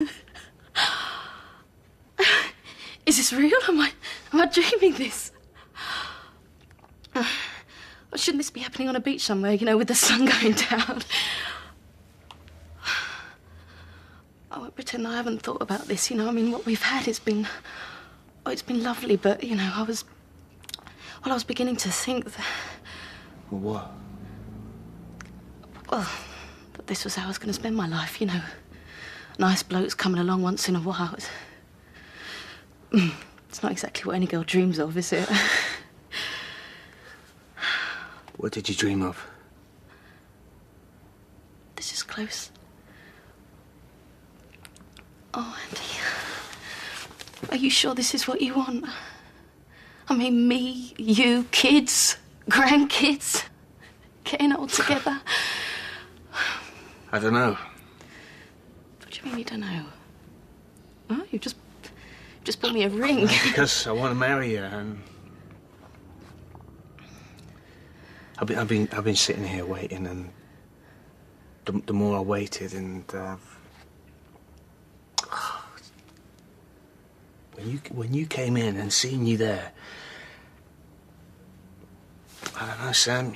Is this real? Am I dreaming this? Shouldn't this be happening on a beach somewhere, you know, with the sun going down? I won't pretend I haven't thought about this, you know. I mean, what we've had, it's been lovely, but, you know, I was beginning to think that... Well, what? Well, that this was how I was going to spend my life, you know. Nice blokes coming along once in a while. It's not exactly what any girl dreams of, is it? What did you dream of? This is close. Oh, Andy. Are you sure this is what you want? I mean, me, you, kids, grandkids, getting all together. I don't know. What do you mean you don't know? Oh, you just bought me a ring. Because I want to marry you, and I've been sitting here waiting, and the more I waited, and when you came in and seen you there, I don't know, Sam.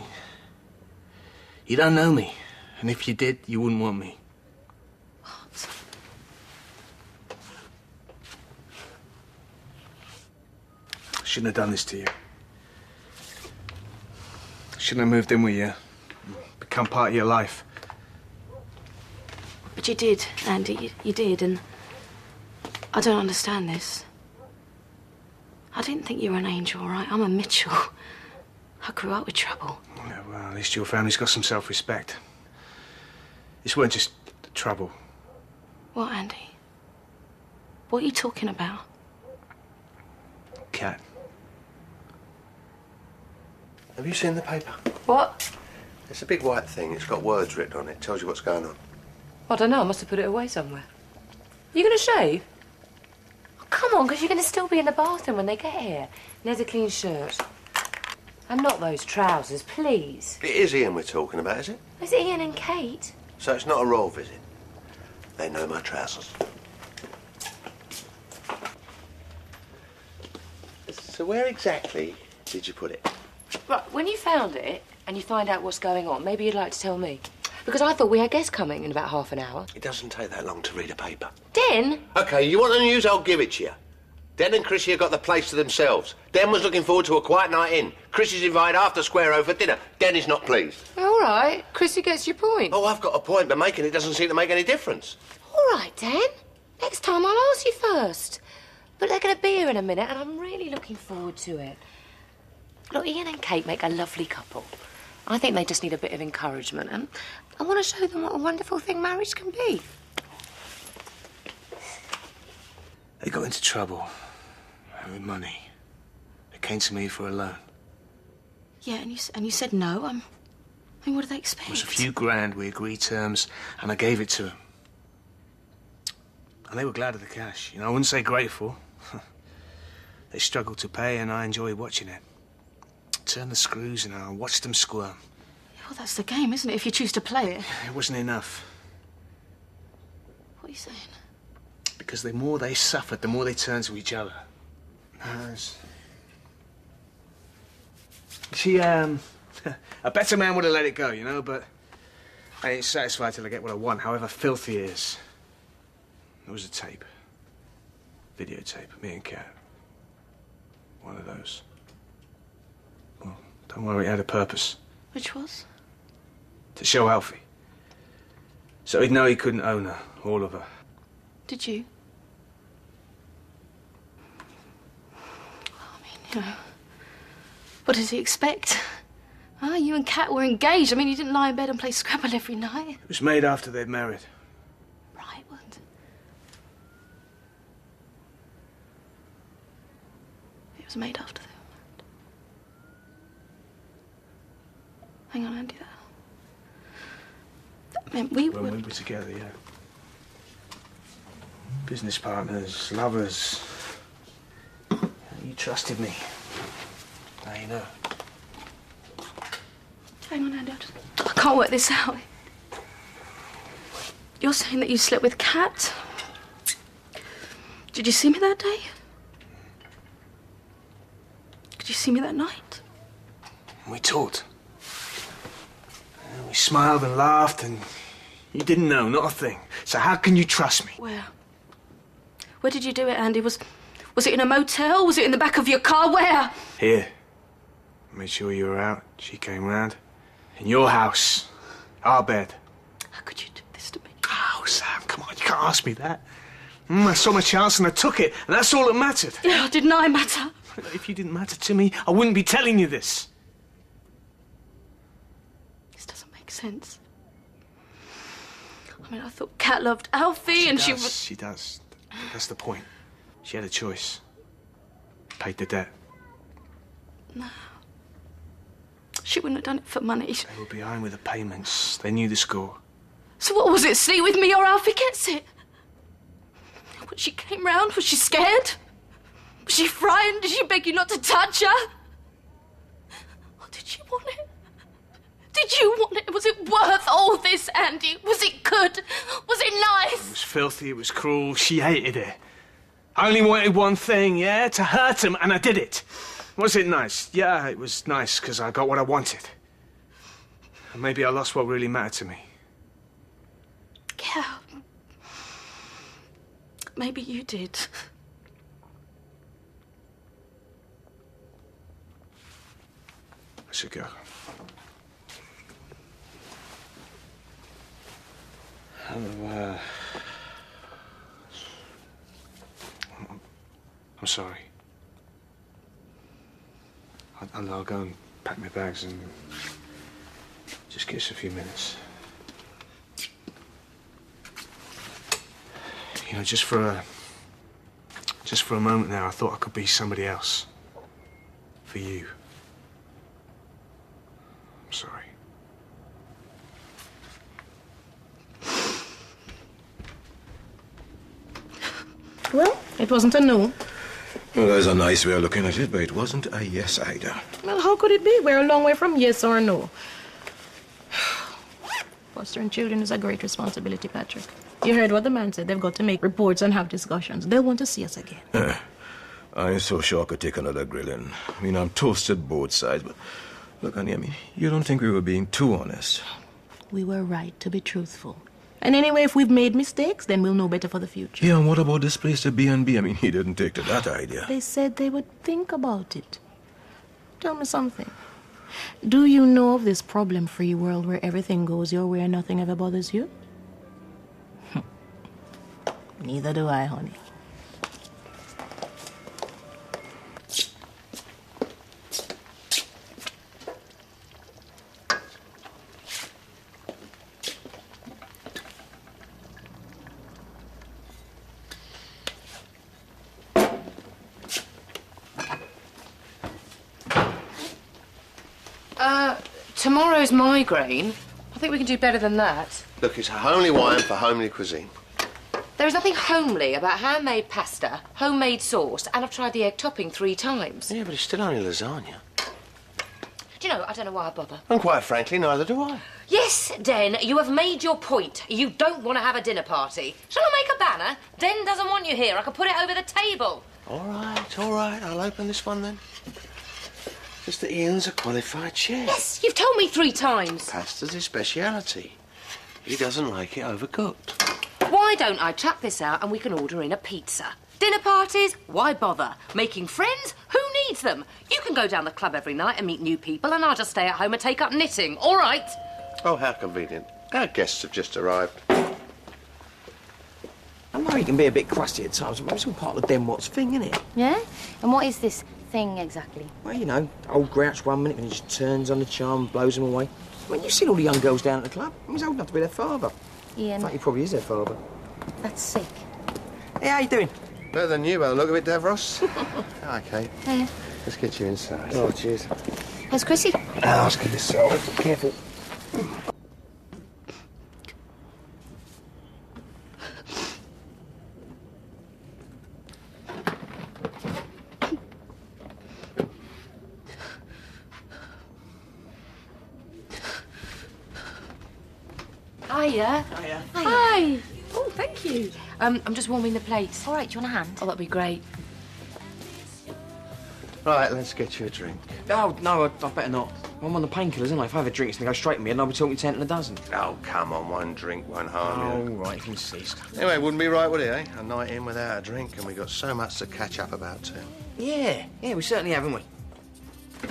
You don't know me, and if you did, you wouldn't want me. What? I shouldn't have done this to you. Shouldn't have moved in with you. Become part of your life. But you did, Andy. You did, and I don't understand this. I didn't think you were an angel, all right? I'm a Mitchell. I grew up with trouble. Yeah, well, at least your family's got some self-respect. This weren't just trouble. What, Andy? What are you talking about? Cat. Have you seen the paper? What? It's a big white thing. It's got words written on it. Tells you what's going on. I don't know. I must have put it away somewhere. You going to shave? Oh, come on, because you're going to still be in the bathroom when they get here. There's a clean shirt. And not those trousers, please. It is Ian we're talking about, is it? Is it Ian and Kate? So it's not a royal visit. They know my trousers. So where exactly did you put it? Right, when you found it and you find out what's going on, maybe you'd like to tell me. Because I thought we had guests coming in about half an hour. It doesn't take that long to read a paper. Den? OK, you want the news? I'll give it to you. Den and Chrissy have got the place to themselves. Den was looking forward to a quiet night in. Chrissy's invited after Square O for dinner. Den is not pleased. All right, Chrissy gets your point. Oh, I've got a point, but making it doesn't seem to make any difference. All right, Dan. Next time I'll ask you first. But they're going to be here in a minute, and I'm really looking forward to it. Look, Ian and Kate make a lovely couple. I think they just need a bit of encouragement, and I want to show them what a wonderful thing marriage can be. They got into trouble. With money. They came to me for a loan. Yeah, and you said no. I mean, what do they expect? It was a few grand. We agreed terms, and I gave it to them. And they were glad of the cash. You know, I wouldn't say grateful. They struggled to pay, and I enjoyed watching it. Turn the screws, and I watched them squirm. Well, that's the game, isn't it? If you choose to play it. It wasn't enough. What are you saying? Because the more they suffered, the more they turned to each other. See, a better man would have let it go, you know, but I ain't satisfied till I get what I want, however filthy it is. There was a tape. Videotape of me and Kat. One of those. Well, don't worry, it had a purpose. Which was? To show Alfie. So he'd know he couldn't own her, all of her. Did you? You know, what does he expect? Oh, you and Kat were engaged. I mean, you didn't lie in bed and play Scrabble every night. It was made after they'd married. Right, what? It was made after they were married. Hang on, Andy. That meant we were... When we were together, yeah. Business partners, lovers. You trusted me. Now you know. Hang on, Andy. I can't work this out. You're saying that you slept with Kat, Did you see me that day? Did you see me that night? We talked. And we smiled and laughed, and you didn't know, not a thing. So how can you trust me? Where? Where did you do it, Andy? Was it in a motel? Was it in the back of your car? Where? Here. Made sure you were out. She came round. In your house. Our bed. How could you do this to me? Oh, Sam, come on, you can't ask me that. I saw my chance and I took it, and that's all that mattered. Yeah, didn't I matter? If you didn't matter to me, I wouldn't be telling you this. This doesn't make sense. I mean, I thought Kat loved Alfie and she was... She does. That's the point. She had a choice. Paid the debt. No. She wouldn't have done it for money. They were behind with the payments. They knew the score. So what was it? Stay with me or Alfie gets it? When she came round, was she scared? Was she frightened? Did she beg you not to touch her? Or did she want it? Did you want it? Was it worth all this, Andy? Was it good? Was it nice? It was filthy, it was cruel. She hated it. I only wanted one thing, yeah? To hurt him, and I did it. Was it nice? Yeah, it was nice, because I got what I wanted. And maybe I lost what really mattered to me. Yeah. Maybe you did. I should go. I'm sorry. I'll go and pack my bags and just give us a few minutes. You know, just for a moment there, I thought I could be somebody else. For you. I'm sorry. Well, it wasn't a no. Well, that's a nice way of looking at it, but it wasn't a yes either. Well, how could it be? We're a long way from yes or no. Fostering children is a great responsibility, Patrick. You heard what the man said. They've got to make reports and have discussions. They'll want to see us again. I ain't so sure I could take another grilling. I mean, I'm toasted both sides, but look, honey, I mean, you don't think we were being too honest? We were right to be truthful. And anyway, if we've made mistakes, then we'll know better for the future. Yeah, and what about this place, the B&B? I mean, he didn't take to that idea. They said they would think about it. Tell me something. Do you know of this problem-free world where everything goes your way and nothing ever bothers you? Neither do I, honey. Tomorrow's migraine. I think we can do better than that. Look, it's a homely wine for homely cuisine. There is nothing homely about handmade pasta, homemade sauce, and I've tried the egg topping 3 times. Yeah, but it's still only lasagna. Do you know, I don't know why I bother. And quite frankly, neither do I. Yes, Den, you have made your point. You don't want to have a dinner party. Shall I make a banner? Den doesn't want you here. I can put it over the table. All right. I'll open this one then. Mr. Ian's a qualified chef. Yes, you've told me 3 times. Pasta's his speciality. He doesn't like it overcooked. Why don't I chuck this out and we can order in a pizza? Dinner parties? Why bother? Making friends? Who needs them? You can go down the club every night and meet new people, and I'll just stay at home and take up knitting. All right? Oh, how convenient. Our guests have just arrived. I know you can be a bit crusty at times, but it's all part of Den Watts thing, isn't it? Yeah? And what is this thing exactly? Well, you know, old grouch 1 minute and he just turns on the charm and blows them away. I mean, you've seen all the young girls down at the club. He's old enough to be their father. Ian, In fact, he probably is their father. that's sick. Hey, how you doing? Better than you by the look of it, Davros. Hi, Kate. Hey. Let's get you inside. Oh, cheers. How's Chrissy? Ask yourself. Careful. Hiya. Hiya. Hi. Oh, thank you. I'm just warming the plates. All right, do you want a hand? Oh, that'd be great. Right, let's get you a drink. Oh, no, I'd better not. I'm on the painkillers, isn't I? If I have a drink, it's going to go straight to me and I'll be talking 10 to the dozen. Oh, come on, one drink won't harm you. All right, if you insist. Anyway, wouldn't be right, would it, eh? A night in without a drink, and we got so much to catch up about, too. Yeah, we certainly have, haven't we?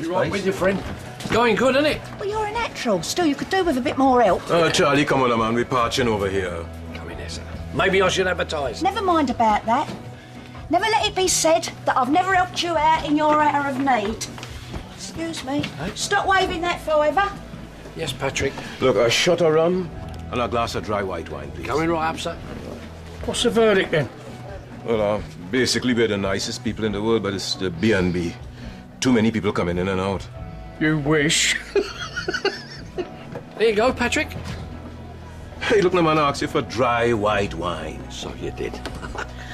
You right with your friend? It's going good, isn't it? Well, you're a natural. Still, you could do with a bit more help. Charlie, come on, man. We're parching over here. Come in, Esther. Maybe I should advertise. Never mind about that. Never let it be said that I've never helped you out in your hour of need. Excuse me. Stop waving that forever. Yes, Patrick. Look, a shot of rum and a glass of dry white wine, please. Going right up, sir? What's the verdict, then? Well, basically, we're the nicest people in the world, but it's the B&B. Too many people coming in and out. You wish. There you go, Patrick. Hey, look, the man asked you for dry white wine. So you did.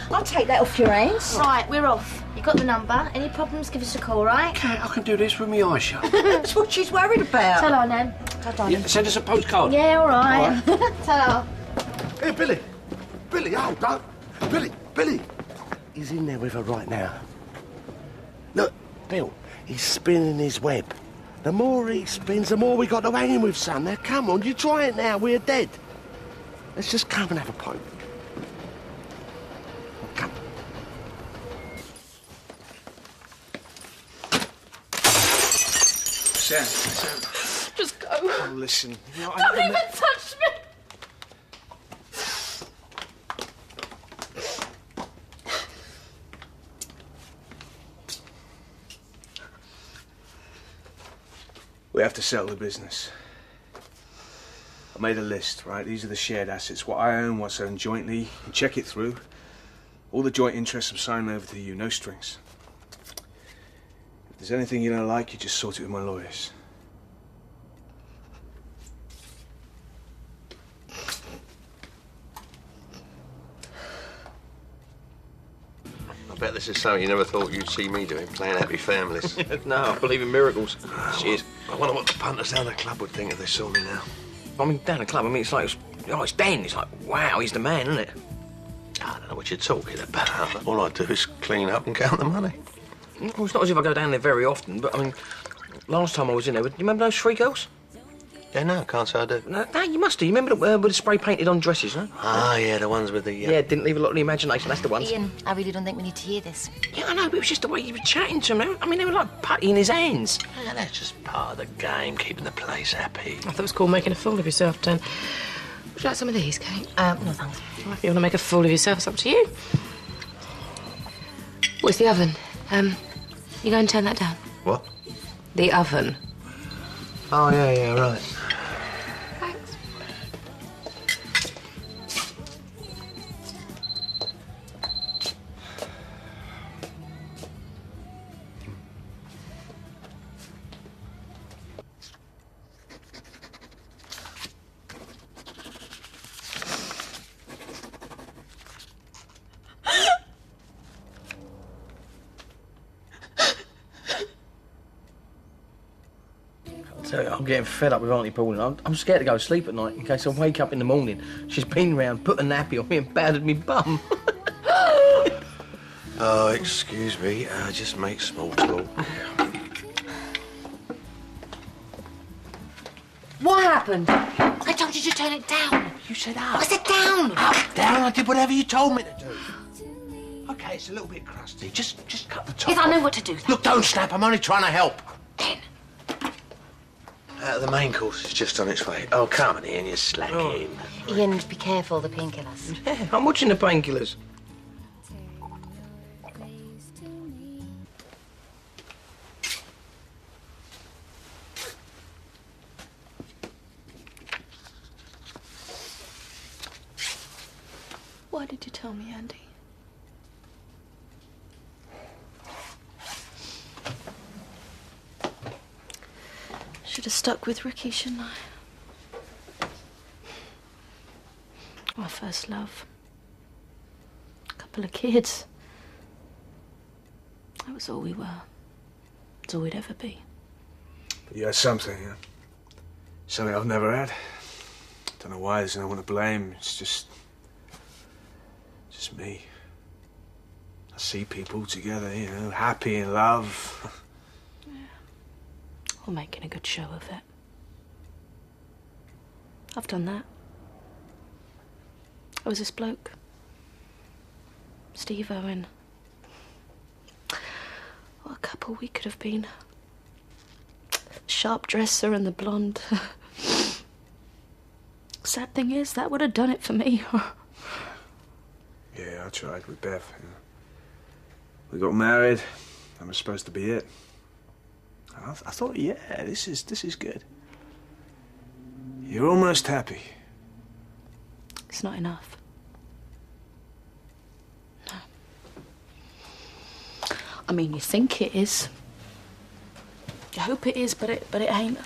I'll take that off your hands. Right, we're off. You got the number. Any problems, give us a call, right? I can do this with my eyes shut. That's what she's worried about. Ta-ra, Nan. Ta-ta. Yeah, send us a postcard. Yeah, all right. Ta-ra. Hey, Billy. Billy, hold on. Billy. He's in there with her right now. Look, Bill, he's spinning his web. The more he spins, the more we got to hang him with, son. Now, come on, you try it now. We're dead. Let's just come and have a pint. Come. Sam. Just go. Oh, listen. You know, Don't even touch me. We have to settle the business. I made a list, right? These are the shared assets. What I own, what's owned jointly. You can check it through. All the joint interests I'm signing over to you, no strings. If there's anything you don't like, you just sort it with my lawyers. I bet this is something you never thought you'd see me doing, playing Happy Families. No, I believe in miracles. Cheers. I wonder what the punters down the club would think if they saw me now. I mean, down the club, I mean, it's like, it's Dan. It's like, wow, he's the man, isn't it? I don't know what you're talking about. All I do is clean up and count the money. Well, it's not as if I go down there very often, but I mean, last time I was in there, do you remember those three girls? Yeah, no, can't say I do. No, you must do. You remember with the spray painted on dresses, no? Ah, yeah, the ones with the... Yeah, didn't leave a lot of the imagination. That's the ones. Ian, I really don't think we need to hear this. Yeah, I know, but it was just the way you were chatting to them. I mean, they were like putty in his hands. Yeah, that's just part of the game, keeping the place happy. I thought it was called making a fool of yourself, Dan. Would you like some of these, Kate? No, thanks. Well, if you want to make a fool of yourself, it's up to you. Where's the oven? You go and turn that down. What? The oven. Oh, yeah, right. Thanks. So I'm getting fed up with Auntie Paulina. I'm scared to go to sleep at night in case I wake up in the morning. She's been round, put a nappy on me and battered me bum. Oh, excuse me. Just make small talk. What happened? I told you to turn it down. You said up. I said down. Up, down. I did whatever you told me to do. Okay, it's a little bit crusty. Just cut the top Yes, I off. know what to do. Look, don't snap. I'm only trying to help. Then. The main course is just on its way. Oh, come on, Ian, you're slacking. Ian, be careful, the painkillers. Yeah, I'm watching the painkillers. Why did you tell me, Andy? Should have stuck with Ricky, shouldn't I? Our first love. A couple of kids. That was all we were. That's all we'd ever be. But you had something, yeah? Something I've never had. Don't know why, there's no one to blame. It's just Just me. I see people together, you know, happy in love. Yeah. Or making a good show of it. I've done that. I was this bloke. Steve Owen. What a couple we could have been. The sharp dresser and the blonde. Sad thing is, that would have done it for me. Yeah, I tried with Bev. You know. We got married. That was supposed to be it. I thought, yeah, this is good. You're almost happy. It's not enough. No. I mean, you think it is. You hope it is, but it ain't.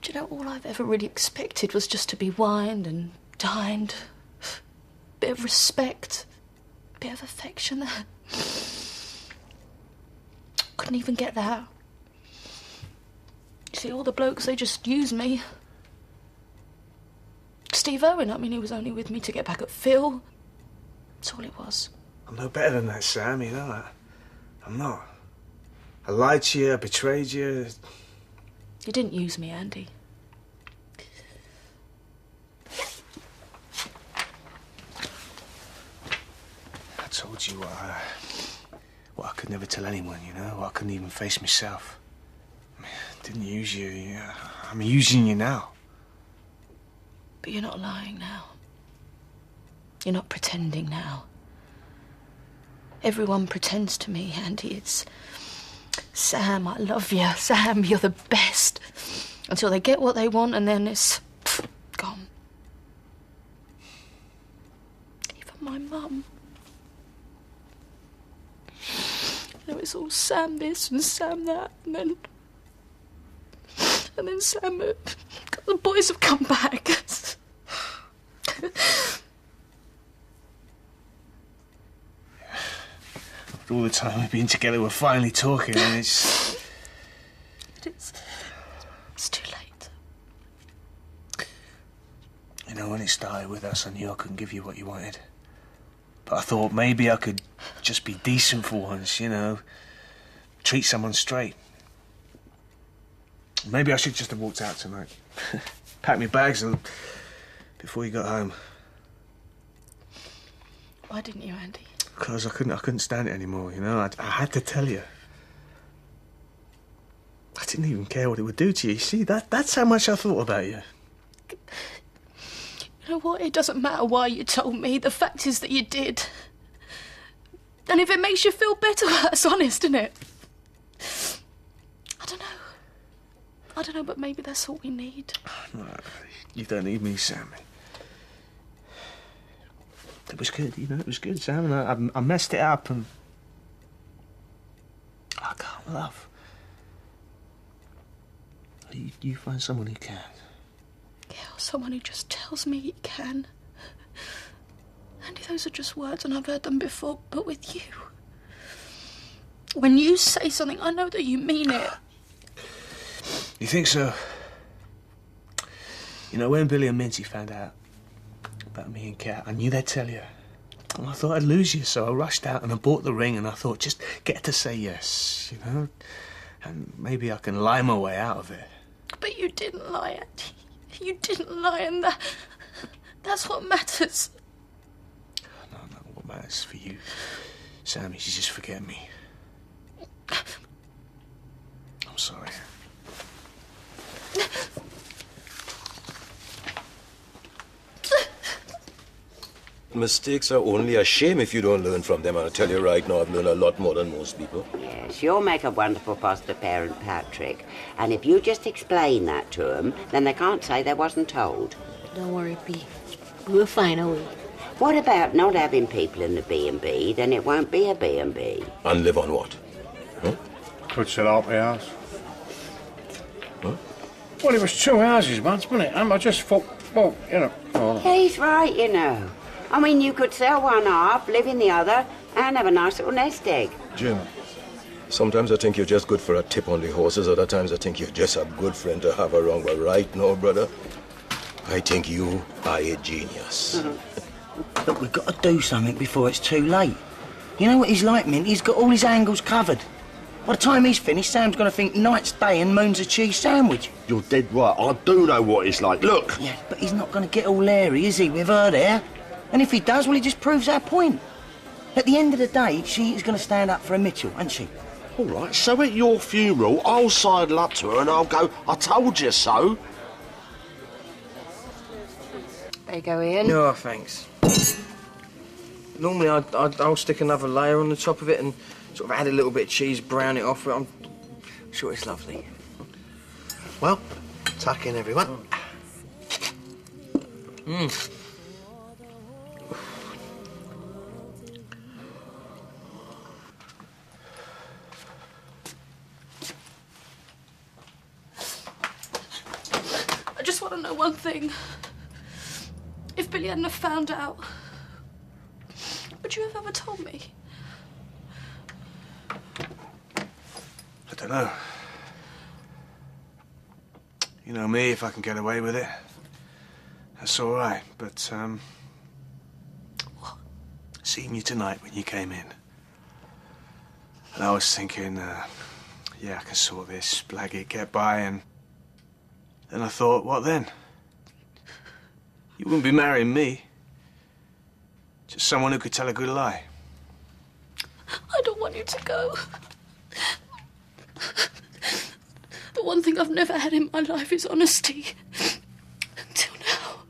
Do you know, all I've ever really expected was just to be wined and dined. Bit of respect, bit of affection there. Couldn't even get that. You see, all the blokes, they just use me. Steve Owen, I mean, he was only with me to get back at Phil. That's all it was. I'm no better than that, Sam, you know that. I'm not. I lied to you, I betrayed you. You didn't use me, Andy. I told you what I could never tell anyone, you know? What I couldn't even face myself. I didn't use you. Yeah. I'm using you now. But you're not lying now. You're not pretending now. Everyone pretends to me, Andy. It's... Sam, I love you. Sam, you're the best. Until they get what they want and then it's... gone. Even my mum. You know, it's all Sam this and Sam that, and then Sam, the boys have come back. After all the time we've been together, we're finally talking, and it's... It's too late. You know, when it started with us, I knew I couldn't give you what you wanted. But I thought maybe I could just be decent for once, you know. Treat someone straight. Maybe I should just have walked out tonight. Packed my bags and... before you got home. Why didn't you, Andy? Because I couldn't stand it anymore, you know. I had to tell you. I didn't even care what it would do to you. You see, that's how much I thought about you. You know what? It doesn't matter why you told me. The fact is that you did. And if it makes you feel better, that's honest, isn't it? I don't know, but maybe that's all we need. No, you don't need me, Sam. It was good, you know, it was good, Sam. And I messed it up and... I can't love. You find someone who can. Yeah, or someone who just tells me he can. Andy, those are just words and I've heard them before, but with you. When you say something, I know that you mean it. You think so? You know, when Billy and Minty found out about me and Kat, I knew they'd tell you. And I thought I'd lose you, so I rushed out and I bought the ring and I thought, just get her to say yes, you know? And maybe I can lie my way out of it. But you didn't lie, Andy. You didn't lie, and that's what matters. No, what matters for you, Sam, is you just forget me. I'm sorry. Mistakes are only a shame if you don't learn from them. And I tell you right now, I've learned a lot more than most people. Yes, you'll make a wonderful foster parent, Patrick. And if you just explain that to them, then they can't say they wasn't told. Don't worry, P. We'll find a way. What about not having people in the B&B? Then it won't be a B&B. And live on what? Huh? Could set up a house. Huh? Well, it was 2 houses once, wasn't it? And I just thought, well, you know... Oh. He's right, you know. I mean, you could sell one half, live in the other, and have a nice little nest egg. Jim, sometimes I think you're just good for a tip on the horses. Other times I think you're just a good friend to have around. But right now, brother, I think you are a genius. Look, we've got to do something before it's too late. You know what he's like, Mint? He's got all his angles covered. By the time he's finished, Sam's going to think night's day and moon's a cheese sandwich. You're dead right. I do know what it's like. Look. Yeah, but he's not going to get all leery, is he, with her there? And if he does, well, he just proves our point. At the end of the day, she is going to stand up for a Mitchell, ain't she? All right, so at your funeral, I'll sidle up to her and I'll go, I told you so. There you go, Ian. No, thanks. Normally, I'll stick another layer on the top of it and sort of add a little bit of cheese, brown it off, but I'm sure it's lovely. Well, tuck in, everyone. Mmm. I just want to know one thing. If Billy hadn't have found out, would you have ever told me? I don't know. You know me, if I can get away with it, that's all right. But, seeing you tonight when you came in, and I was thinking, yeah, I can sort this, blag it, get by, and then I thought, what then? You wouldn't be marrying me. Just someone who could tell a good lie. I don't want you to go. The one thing I've never had in my life is honesty. Until now.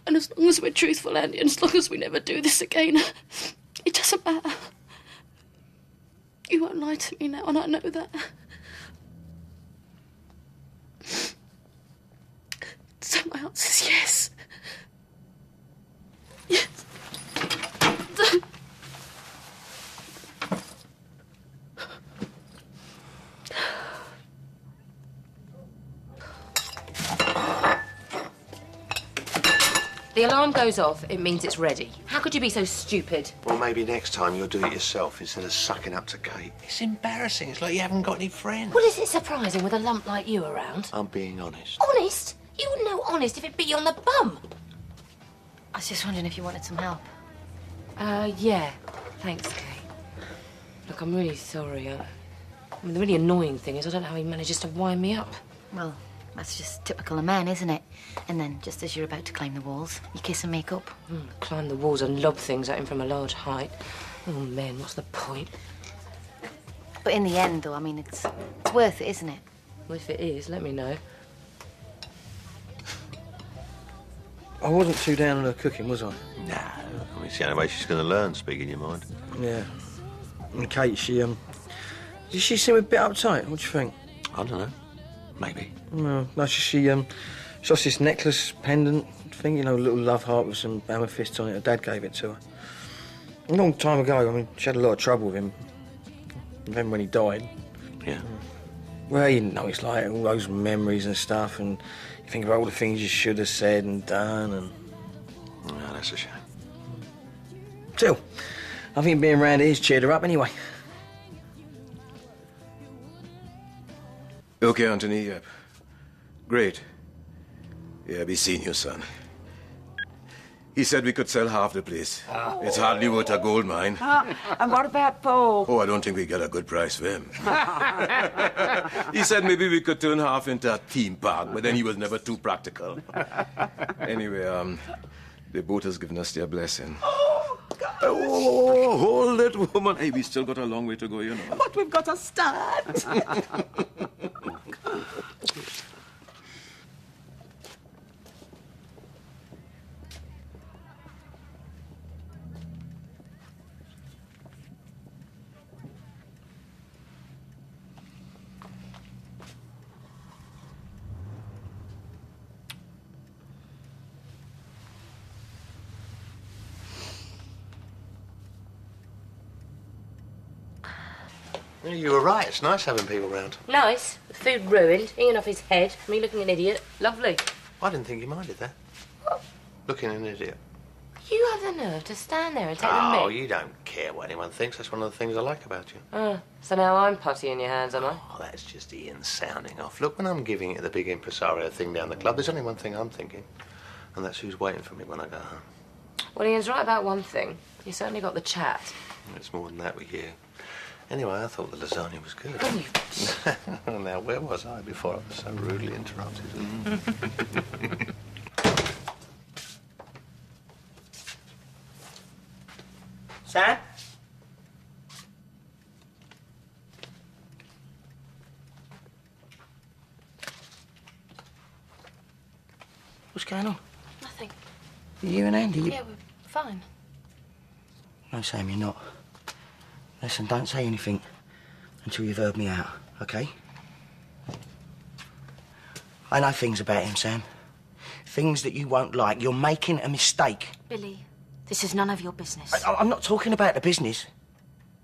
And as long as we're truthful, Andy, and as long as we never do this again, it doesn't matter. You won't lie to me now, and I know that. So my answer is yes. Yes. The alarm goes off, it means it's ready. How could you be so stupid? Well, maybe next time you'll do it yourself instead of sucking up to Kate. It's embarrassing. It's like you haven't got any friends. Well, is it surprising with a lump like you around? I'm being honest. Honest? You wouldn't know honest if it bit you on the bum. I was just wondering if you wanted some help. Yeah. Thanks, Kate. Look, I'm really sorry. I mean, the really annoying thing is I don't know how he manages to wind me up. Well, that's just typical of man, isn't it? And then, just as you're about to climb the walls, you kiss and make up. Climb the walls and lob things at him from a large height. Oh, men, what's the point? But in the end, though, I mean, it's worth it, isn't it? Well, if it is, let me know. I wasn't too down on her cooking, was I? No. I mean, it's the only way she's going to learn, speaking your mind. Yeah. And Kate, did she seem a bit uptight? What do you think? I don't know. Maybe. No, she lost this necklace pendant thing, you know, a little love heart with some amethyst on it. Her dad gave it to her. A long time ago, I mean, she had a lot of trouble with him. And then when he died. Yeah. Well, you know, it's like all those memories and stuff, and you think about all the things you should have said and done, and... No, that's a shame. Still, I think being around here's cheered her up anyway. Okay, Anthony, yep. Great. Yeah, we seen you, son. He said we could sell half the place. It's hardly worth a gold mine. And what about Paul? Oh, I don't think we get a good price for him. He said maybe we could turn half into a theme park, but then he was never too practical. Anyway, they both has given us their blessing. Oh, hold it, woman. Hey, we still got a long way to go, you know. But we've got to start. Yeah, you were right. It's nice having people round. Nice. The food ruined, Ian off his head, me looking an idiot. Lovely. I didn't think you minded that. What? Looking an idiot. You have the nerve to stand there and take the mick? Oh, you don't care what anyone thinks. That's one of the things I like about you. So now I'm putty in your hands, am I? Oh, that's just Ian sounding off. Look, when I'm giving it the big impresario thing down the club, there's only one thing I'm thinking, and that's who's waiting for me when I go home. Well, Ian's right about one thing. You certainly got the chat. It's more than that with you. Anyway, I thought the lasagna was good. Oh, Now, where was I before I was so rudely interrupted? Sam? What's going on? Nothing. You and Andy? Yeah, we're fine. No, Sam, you're not. Listen, don't say anything until you've heard me out, OK? I know things about him, Sam. Things that you won't like. You're making a mistake. Billy, this is none of your business. I'm not talking about the business.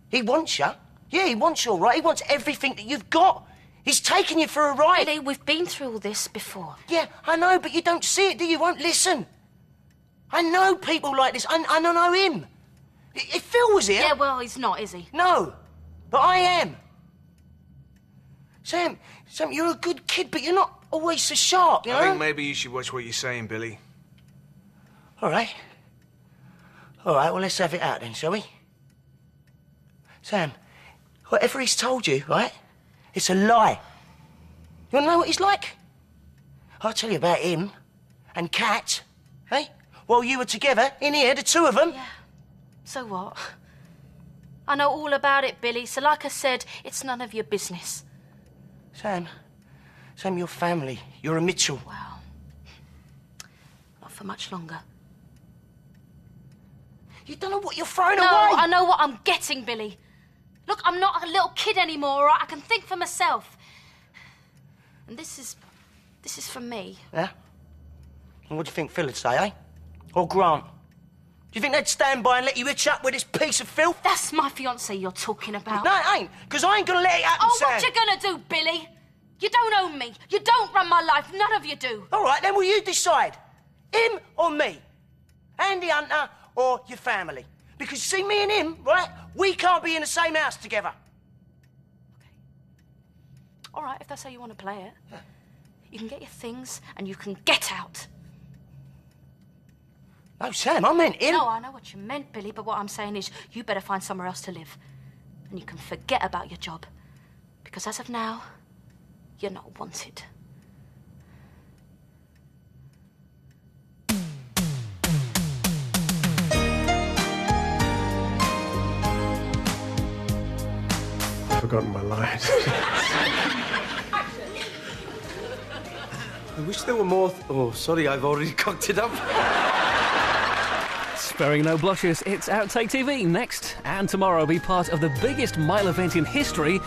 He wants you. Yeah, he wants you all right. He wants everything that you've got. He's taking you for a ride. Billy, we've been through all this before. Yeah, I know, but you don't see it, do you? You won't listen. I know people like this. I know him. If Phil was here... Yeah, well, he's not, is he? No, but I am. Sam, you're a good kid, but you're not always so sharp, you know? I think maybe you should watch what you're saying, Billy. All right. All right, well, let's have it out then, shall we? Sam, whatever he's told you, right, it's a lie. You want to know what he's like? I'll tell you about him and Kat, eh? While you were together in here, the two of them. Yeah. So what? I know all about it, Billy, so like I said, it's none of your business. Sam, you're family. You're a Mitchell. Well, not for much longer. You don't know what you're throwing away. away. I know what I'm getting, Billy. Look, I'm not a little kid anymore, all right? I can think for myself. And this is for me. Yeah? And what do you think Phil would say, eh? Or Grant? Do you think they'd stand by and let you itch up with this piece of filth? That's my fiancé you're talking about. No, it ain't, because I ain't gonna let it happen, Oh, Sam. what you gonna do, Billy? You don't own me. You don't run my life. None of you do. All right, then will you decide? Him or me? Andy Hunter or your family? Because, see, me and him, right, we can't be in the same house together. All right, if that's how you want to play it. Yeah. You can get your things and you can get out. No, Sam, I meant him. No, I know what you meant, Billy, but what I'm saying is you better find somewhere else to live. And you can forget about your job. Because as of now, you're not wanted. I've forgotten my lines. I wish there were more... Oh, sorry, I've already cocked it up. Sparing no blushes, it's Outtake TV next. And tomorrow be part of the biggest mile event in history.